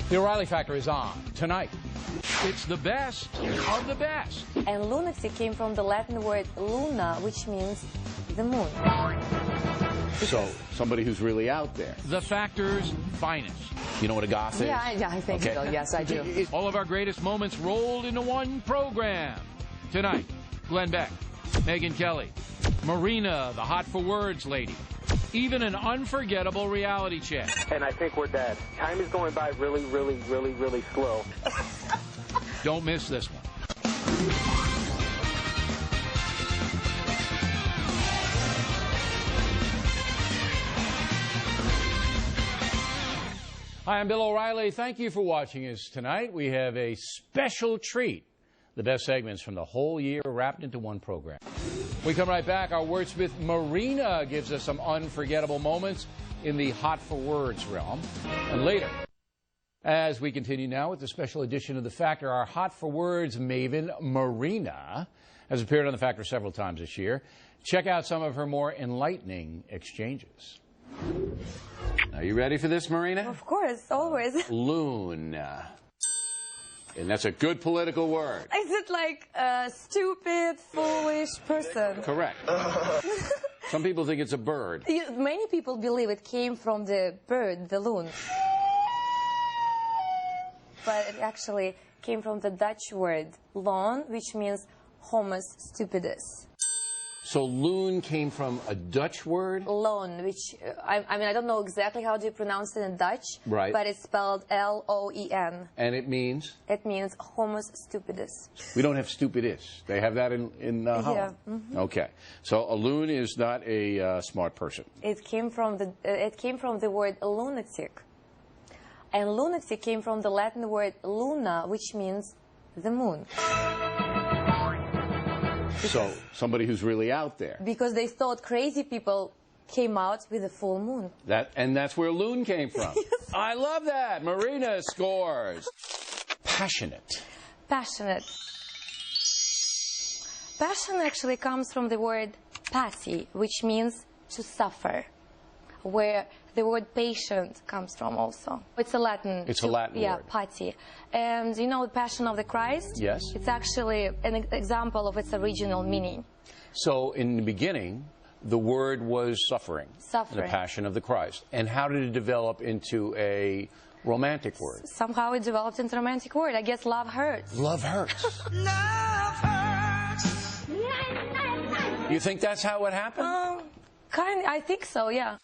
The O'Reilly Factor is on tonight. It's the best of the best. And lunacy came from the Latin word luna, which means the moon. So, somebody who's really out there. The Factor's finest. You know what a goth is? Yeah, I think so. Yes, I do. All of our greatest moments rolled into one program. Tonight, Glenn Beck, Megyn Kelly, Marina, the hot for words lady, even an unforgettable reality check. And I think we're dead. Time is going by really, really, really, really slow. Don't miss this one. Hi, I'm Bill O'Reilly. Thank you for watching us tonight. We have a special treat. The best segments from the whole year wrapped into one program. We come right back. Our wordsmith Marina gives us some unforgettable moments in the hot for words realm. And later, as we continue now with the special edition of The Factor, our hot for words maven Marina has appeared on The Factor several times this year. Check out some of her more enlightening exchanges. Are you ready for this, Marina? Of course, always. Loon. And that's a good political word. Is it like a stupid, foolish person? Correct. Some people think it's a bird. Many people believe it came from the bird, the loon. But it actually came from the Dutch word loon, which means homus stupidus. So loon came from a Dutch word? Loon, which, I mean, I don't know exactly how do you pronounce it in Dutch. Right. But it's spelled L-O-E-N. And it means? It means homus stupidus. We don't have stupidus. They have that in Holland. Yeah. Mm-hmm. Okay. So a loon is not a smart person. It came from the word lunatic. And lunatic came from the Latin word luna, which means the moon. So somebody who's really out there. Because they thought crazy people came out with a full moon. And that's where loon came from. Yes. I love that. Marina scores. Passionate. Passionate. Passion actually comes from the word pati, which means to suffer, where the word patient comes from also. It's a Latin. It's a Latin word. Yeah, pati. And you know the Passion of the Christ? Yes. It's actually an example of its original meaning. So in the beginning, the word was suffering. Suffering. The Passion of the Christ. And how did it develop into a romantic word? Somehow it developed into a romantic word. I guess love hurts. Love hurts. Love hurts. You think that's how it happened? I think so, yeah.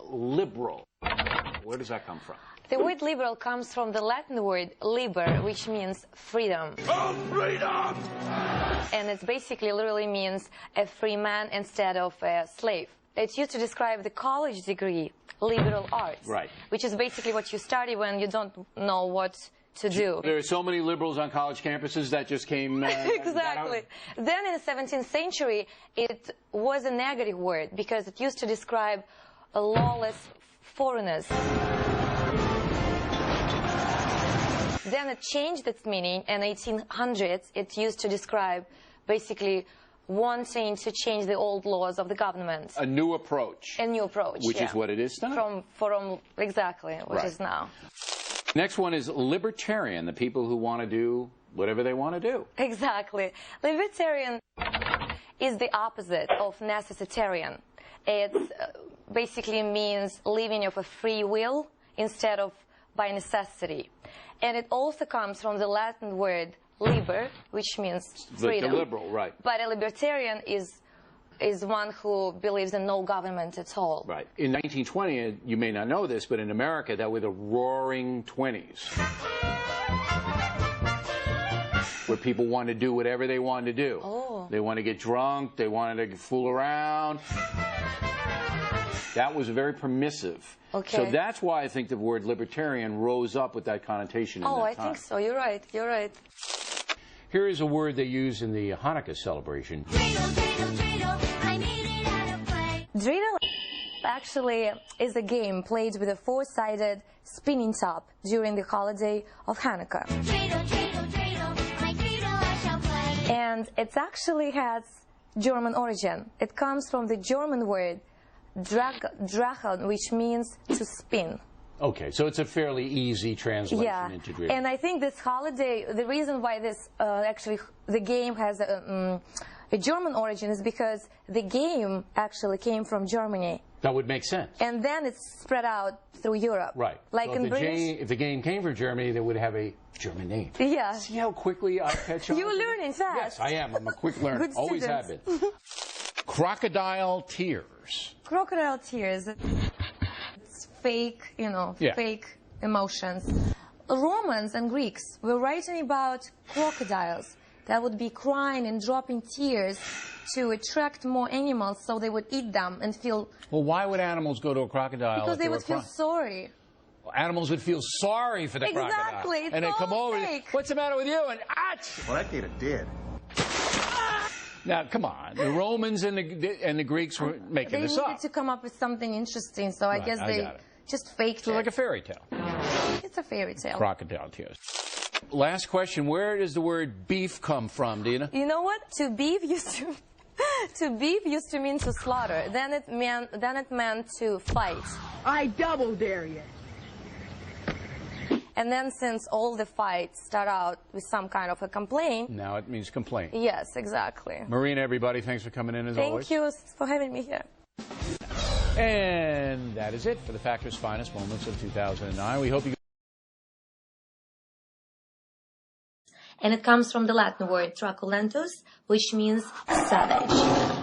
Liberal. Where does that come from? The word liberal comes from the Latin word liber, which means freedom. Oh, freedom! And it basically literally means a free man instead of a slave. It's used to describe the college degree, liberal arts. Right. Which is basically what you study when you don't know what to do. There are so many liberals on college campuses that just came... Exactly. Then in the 17th century, it was a negative word because it used to describe lawless foreigners. Then it changed its meaning in 1800s. It used to describe basically wanting to change the old laws of the government. A new approach. A new approach, Which is what it is now. From exactly, which right. is now. Next one is libertarian, the people who want to do whatever they want to do. Exactly. Libertarian is the opposite of necessitarian. It basically means living of a free will instead of by necessity. And it also comes from the Latin word liber, which means freedom. The liberal, right. But a libertarian is one who believes in no government at all. Right. In 1920, you may not know this, but in America, that were the roaring 20s. Where people wanted to do whatever they wanted to do. Oh. They wanted to get drunk, they wanted to fool around. That was very permissive. Okay. So that's why I think the word libertarian rose up with that connotation in that time. I think so. You're right. You're right. Here is a word they use in the Hanukkah celebration. Dreidel, dreidel, dreidel, I need it out of play. Dreidel actually is a game played with a four-sided spinning top during the holiday of Hanukkah. Dreidel, dreidel, dreidel, my dreidel I shall play. And it actually has German origin. It comes from the German word Drachen, which means to spin. Okay, so it's a fairly easy translation into Greek. And I think this holiday, the reason why this actually the game has a German origin is because the game actually came from Germany. That would make sense. And then it's spread out through Europe. Right. Like so in British. if the game came from Germany, they would have a German name. Yeah. See how quickly I catch on? You're learning fast. Yes, I am. I'm a quick learner. Good Always have student. been. Crocodile tears. Crocodile tears. It's fake, fake emotions. Romans and Greeks were writing about crocodiles that would be crying and dropping tears to attract more animals so they would eat them and feel... Well, why would animals go to a crocodile Because if they were would feel crying? sorry. Animals would feel sorry for the crocodile. Exactly. It's and they come all over fake. what's the matter with you? And achh! Well, that gator did. Now, come on. The Romans and the Greeks were making this They up. needed to come up with something interesting, so I guess they got it. just faked So it. like a fairy tale. It's a fairy tale. Crocodile tears. Last question. Where does the word beef come from, Dina? You know what? To beef used to mean to slaughter. Then it meant to fight. I double dare you. And then since all the fights start out with some kind of a complaint. Now it means complaint. Yes, exactly. Marina, everybody, thanks for coming in as always. Thank you for having me here. And that is it for the Factor's Finest Moments of 2009. We hope you... And it comes from the Latin word truculentus, which means savage.